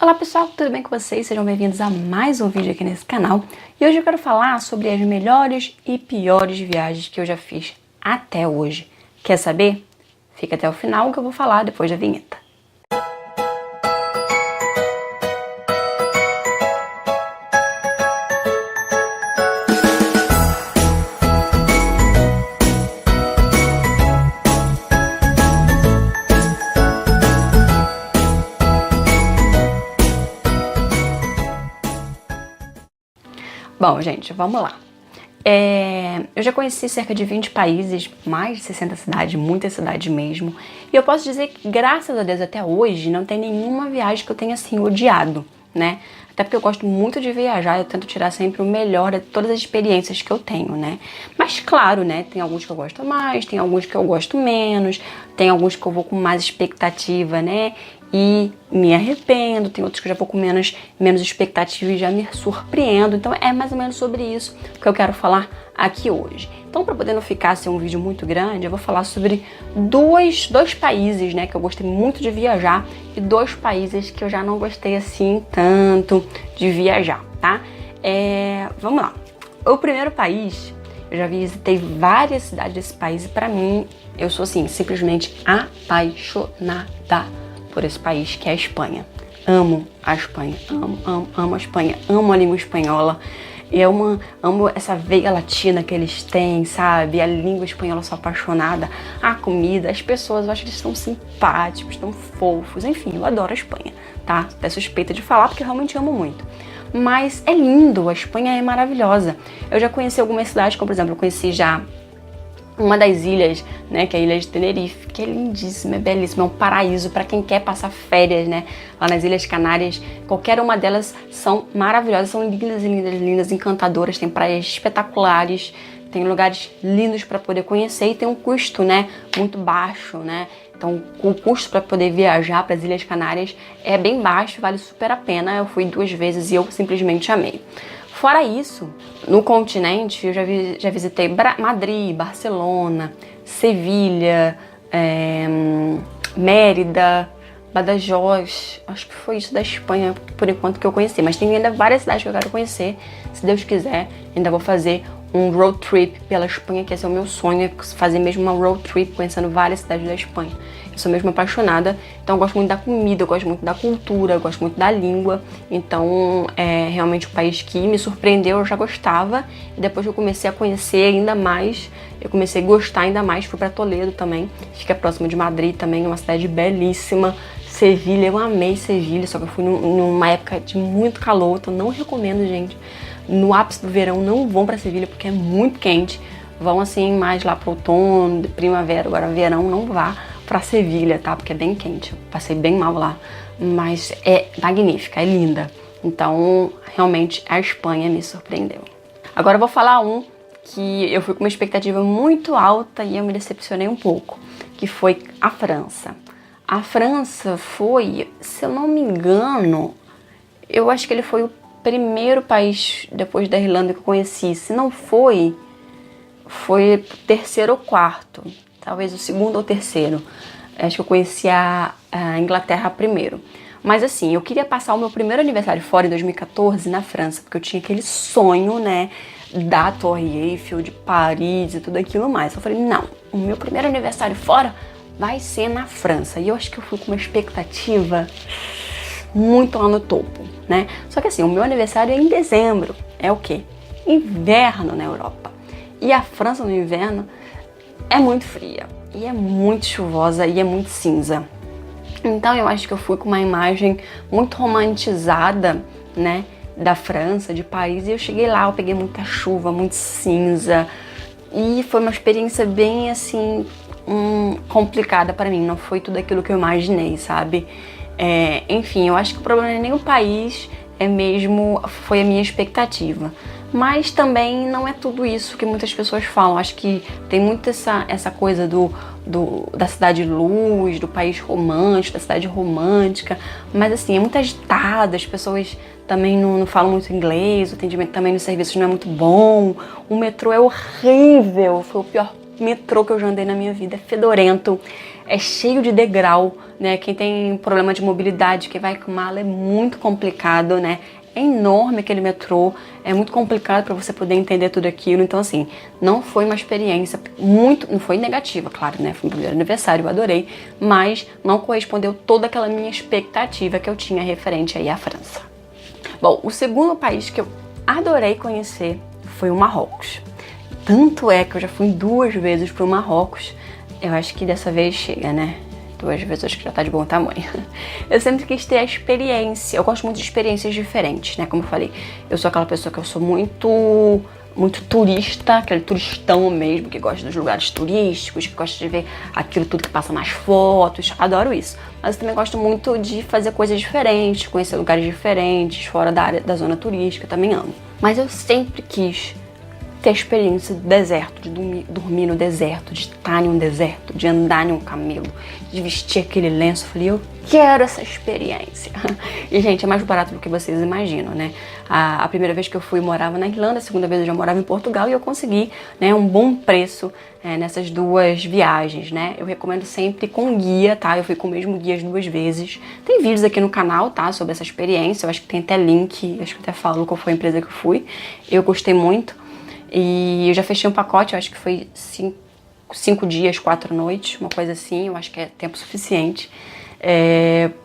Olá pessoal, tudo bem com vocês? Sejam bem-vindos a mais um vídeo aqui nesse canal. E hoje eu quero falar sobre as melhores e piores viagens que eu já fiz até hoje. Quer saber? Fica até o final que eu vou falar depois da vinheta. Bom, gente, vamos lá. Eu já conheci cerca de 20 países, mais de 60 cidades, muitas cidades mesmo. E eu posso dizer que, graças a Deus, até hoje, não tem nenhuma viagem que eu tenha, assim, odiado, né? Até porque eu gosto muito de viajar, eu tento tirar sempre o melhor de todas as experiências que eu tenho, né? Mas, claro, né, tem alguns que eu gosto mais, tem alguns que eu gosto menos, tem alguns que eu vou com mais expectativa, né? E me arrependo, tem outros que eu já vou com menos expectativa e já me surpreendo. Então é mais ou menos sobre isso que eu quero falar aqui hoje. Então, para poder não ficar assim, um vídeo muito grande, eu vou falar sobre dois países, né, que eu gostei muito de viajar e dois países que eu já não gostei assim tanto de viajar, tá? Vamos lá. O primeiro país, eu já visitei várias cidades desse país e para mim, eu sou assim, simplesmente apaixonada por esse país, que é a Espanha. Amo a Espanha, amo a Espanha, amo a língua espanhola. Eu amo essa veia latina que eles têm, sabe? A língua espanhola, eu sou apaixonada. A comida, as pessoas, eu acho que eles são simpáticos, tão fofos. Enfim, eu adoro a Espanha, tá? Até suspeita de falar, porque eu realmente amo muito. Mas é lindo, a Espanha é maravilhosa. Eu já conheci algumas cidades, como por exemplo, eu conheci já uma das ilhas, né, que é a ilha de Tenerife, que é lindíssima, é belíssima, é um paraíso para quem quer passar férias, né, lá nas Ilhas Canárias. Qualquer uma delas são maravilhosas, são lindas, lindas, lindas, encantadoras, tem praias espetaculares, tem lugares lindos para poder conhecer e tem um custo, né, muito baixo, né. Então, o custo para poder viajar para as Ilhas Canárias é bem baixo, vale super a pena. Eu fui 2 vezes e eu simplesmente amei. Fora isso, no continente, eu já visitei Madrid, Barcelona, Sevilha, Mérida, Badajoz. Acho que foi isso da Espanha, por enquanto, que eu conheci. Mas tem ainda várias cidades que eu quero conhecer. Se Deus quiser, ainda vou fazer um road trip pela Espanha, que esse é o meu sonho, fazer mesmo uma road trip conhecendo várias cidades da Espanha. Eu sou mesmo apaixonada, então eu gosto muito da comida, eu gosto muito da cultura, eu gosto muito da língua. Então é realmente um país que me surpreendeu, eu já gostava. E depois que eu comecei a conhecer ainda mais, eu comecei a gostar ainda mais. Fui para Toledo também, fica próximo de Madrid também, é uma cidade belíssima. Sevilha, eu amei Sevilha, só que eu fui numa época de muito calor, então não recomendo, gente. No ápice do verão não vão para Sevilha porque é muito quente. Vão assim mais lá pro outono, primavera, agora verão não vá para Sevilha, tá? Porque é bem quente. Eu passei bem mal lá, mas é magnífica, é linda. Então, realmente a Espanha me surpreendeu. Agora eu vou falar um que eu fui com uma expectativa muito alta e eu me decepcionei um pouco, que foi a França. A França foi, se eu não me engano, eu acho que ele foi o primeiro país depois da Irlanda que eu conheci. Se não foi o terceiro ou quarto, talvez o segundo ou terceiro. Acho que eu conheci a Inglaterra primeiro. Mas assim, eu queria passar o meu primeiro aniversário fora em 2014 na França, porque eu tinha aquele sonho, né, da Torre Eiffel, de Paris e tudo aquilo mais. Eu falei, não, o meu primeiro aniversário fora vai ser na França. E eu acho que eu fui com uma expectativa muito lá no topo, né? Só que assim, o meu aniversário é em dezembro. É o quê? Inverno na Europa. E a França no inverno é muito fria. E é muito chuvosa e é muito cinza. Então eu acho que eu fui com uma imagem muito romantizada, né? Da França, de Paris. E eu cheguei lá, eu peguei muita chuva, muito cinza. E foi uma experiência bem, assim, complicada para mim. Não foi tudo aquilo que eu imaginei, sabe? Enfim, eu acho que o problema não é nem o país, foi a minha expectativa. Mas também não é tudo isso que muitas pessoas falam. Acho que tem muito essa coisa da cidade luz, do país romântico, da cidade romântica. Mas assim, é muito agitado, as pessoas também não falam muito inglês, o atendimento também nos serviços não é muito bom. O metrô é horrível, foi o pior metrô que eu já andei na minha vida. É fedorento, é cheio de degrau, né? Quem tem problema de mobilidade, quem vai com mala, é muito complicado, né? É enorme aquele metrô, é muito complicado para você poder entender tudo aquilo. Então, assim, não foi uma experiência muito... Não foi negativa, claro, né? Foi meu primeiro aniversário, eu adorei. Mas não correspondeu toda aquela minha expectativa que eu tinha referente aí à França. Bom, o segundo país que eu adorei conhecer foi o Marrocos. Tanto é que eu já fui 2 vezes pro Marrocos. Eu acho que dessa vez chega, né? 2 vezes acho que já tá de bom tamanho. Eu sempre quis ter a experiência. Eu gosto muito de experiências diferentes, né? Como eu falei, eu sou aquela pessoa que eu sou muito turista, aquele turistão mesmo, que gosta dos lugares turísticos, que gosta de ver aquilo tudo que passa nas fotos. Adoro isso. Mas eu também gosto muito de fazer coisas diferentes, conhecer lugares diferentes, fora da zona turística, também amo. Mas eu sempre quis ter a experiência do deserto, de dormir no deserto, de estar em um deserto, de andar em um camelo, de vestir aquele lenço. Eu falei, eu quero essa experiência. E, gente, é mais barato do que vocês imaginam, né? A primeira vez que eu fui, eu morava na Irlanda, a segunda vez eu já morava em Portugal e eu consegui, né, um bom preço nessas 2 viagens, né? Eu recomendo sempre com guia, tá? Eu fui com o mesmo guia as 2 vezes. Tem vídeos aqui no canal, tá? Sobre essa experiência. Eu acho que tem até link, acho que até falo qual foi a empresa que eu fui. Eu gostei muito. E eu já fechei um pacote, eu acho que foi 5 dias, 4 noites, uma coisa assim, eu acho que é tempo suficiente.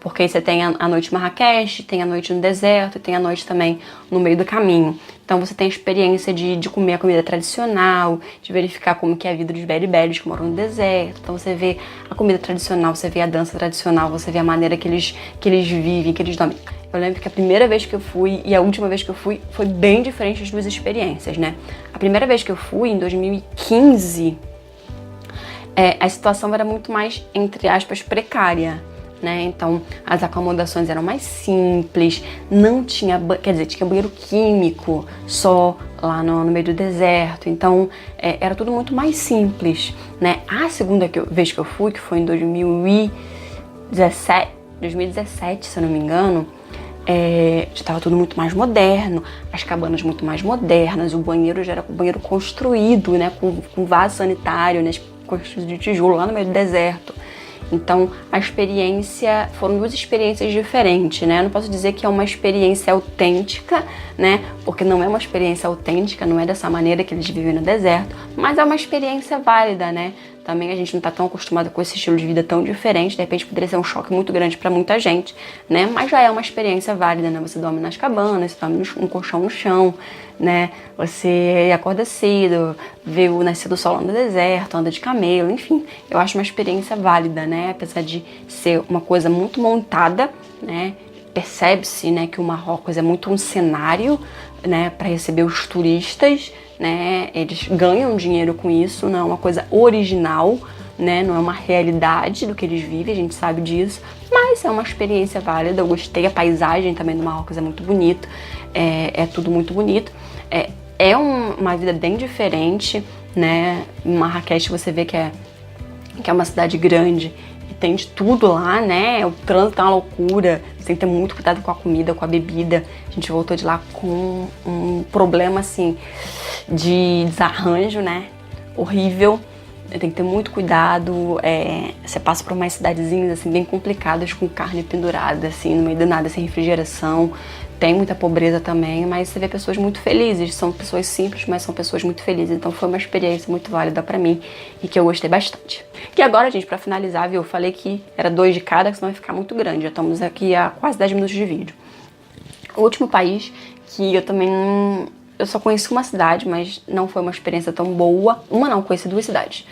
Porque aí você tem a noite em Marrakech, tem a noite no deserto e tem a noite também no meio do caminho. Então você tem a experiência de comer a comida tradicional, de verificar como que é a vida dos beribéris que moram no deserto. Então você vê a comida tradicional, você vê a dança tradicional, você vê a maneira que eles vivem, que eles dormem. Eu lembro que a primeira vez que eu fui e a última vez que eu fui foi bem diferente as 2 experiências, né? A primeira vez que eu fui, em 2015, a situação era muito mais, entre aspas, precária, né? Então, as acomodações eram mais simples, não tinha, quer dizer, tinha banheiro químico só lá no meio do deserto. Então, era tudo muito mais simples, né? A segunda vez que eu fui, que foi em 2017, se eu não me engano, estava tudo muito mais moderno, as cabanas muito mais modernas, o banheiro já era um banheiro construído, né, com vaso sanitário, né, construído de tijolo lá no meio do deserto. Então, a experiência, foram 2 experiências diferentes, né? Eu não posso dizer que é uma experiência autêntica, né? Porque não é uma experiência autêntica, não é dessa maneira que eles vivem no deserto, mas é uma experiência válida, né? Também a gente não tá tão acostumado com esse estilo de vida tão diferente, de repente poderia ser um choque muito grande para muita gente, né? Mas já é uma experiência válida, né? Você dorme nas cabanas, você dorme num colchão no chão, né? Você acorda cedo, vê o nascer do sol lá no deserto, anda de camelo, enfim. Eu acho uma experiência válida, né? Apesar de ser uma coisa muito montada, né? Percebe-se, né, que o Marrocos é muito um cenário, né, para receber os turistas, né? Eles ganham dinheiro com isso, não é uma coisa original, né? Não é uma realidade do que eles vivem, a gente sabe disso, mas é uma experiência válida. Eu gostei, a paisagem também do Marrocos é muito bonito, é tudo muito bonito. Uma vida bem diferente, né? Em Marrakech você vê que é uma cidade grande e tem de tudo lá, né? O trânsito tá uma loucura, você tem que ter muito cuidado com a comida, com a bebida. A gente voltou de lá com um problema, assim, de desarranjo, né? Horrível. Tem que ter muito cuidado. Você passa por umas cidadezinhas, assim, bem complicadas, com carne pendurada, assim, no meio do nada, sem refrigeração. Tem muita pobreza também, mas você vê pessoas muito felizes. São pessoas simples, mas são pessoas muito felizes. Então foi uma experiência muito válida pra mim e que eu gostei bastante. E agora, gente, pra finalizar, viu? Eu falei que era 2 de cada, senão vai ficar muito grande. Já estamos aqui há quase 10 minutos de vídeo. O último país que eu também... Eu só conheci uma cidade, mas não foi uma experiência tão boa. Conheci 2 cidades,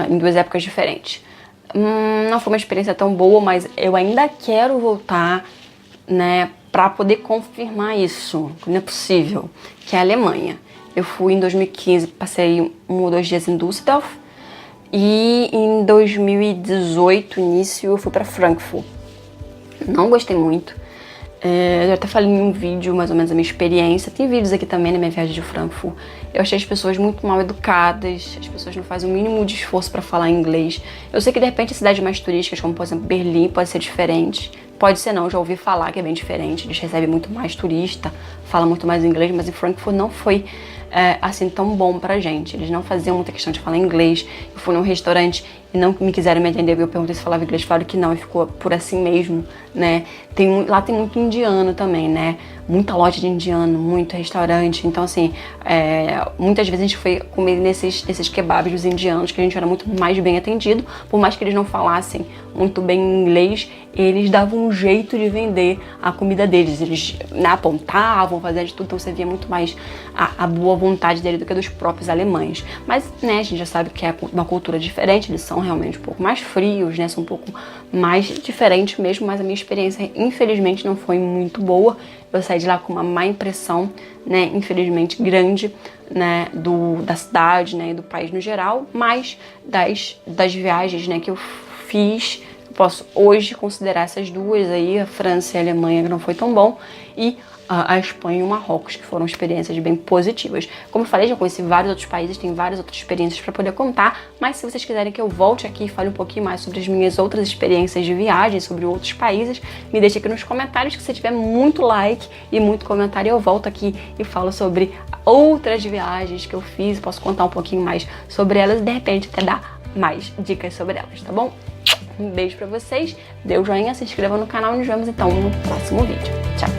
em 2 épocas diferentes. Não foi uma experiência tão boa, mas eu ainda quero voltar, né, pra poder confirmar isso, que não é possível, que é a Alemanha. Eu fui em 2015, passei 1 ou 2 dias em Düsseldorf, e em 2018, início, eu fui pra Frankfurt. Não gostei muito. Eu até falei em um vídeo, mais ou menos, a minha experiência. Tem vídeos aqui também na minha viagem de Frankfurt. Eu achei as pessoas muito mal educadas, as pessoas não fazem o mínimo de esforço para falar inglês. Eu sei que, de repente, cidades mais turísticas, como, por exemplo, Berlim, pode ser diferente. Pode ser não, já ouvi falar que é bem diferente. Eles recebem muito mais turista, falam muito mais inglês, mas em Frankfurt não foi assim, tão bom pra gente. Eles não faziam muita questão de falar inglês. Eu fui num restaurante e não me quiseram me atender, eu perguntei se falava inglês, falaram que não, e ficou por assim mesmo, né? Lá tem muito indiano também, né? Muita loja de indiano, muito restaurante. Então, assim, muitas vezes a gente foi comer nesses kebabs dos indianos, que a gente era muito mais bem atendido. Por mais que eles não falassem muito bem inglês, eles davam um jeito de vender a comida deles. Eles, né, apontavam, faziam de tudo, então você via muito mais a boa vontade dele do que dos próprios alemães. Mas, né, a gente já sabe que é uma cultura diferente, eles são realmente um pouco mais frios, né, são um pouco mais diferentes mesmo, mas a minha experiência, infelizmente, não foi muito boa. Eu saí de lá com uma má impressão, né, infelizmente grande, né, da cidade, né, e do país no geral, mas das viagens, né, que eu fiz, eu posso hoje considerar essas duas aí, a França e a Alemanha, que não foi tão bom, e a Espanha e o Marrocos, que foram experiências bem positivas. Como eu falei, já conheci vários outros países, tem várias outras experiências para poder contar, mas se vocês quiserem que eu volte aqui e fale um pouquinho mais sobre as minhas outras experiências de viagem, sobre outros países, me deixa aqui nos comentários, que se tiver muito like e muito comentário, eu volto aqui e falo sobre outras viagens que eu fiz, posso contar um pouquinho mais sobre elas e de repente até dar mais dicas sobre elas, tá bom? Um beijo pra vocês, dê o joinha, se inscreva no canal e nos vemos então no próximo vídeo. Tchau!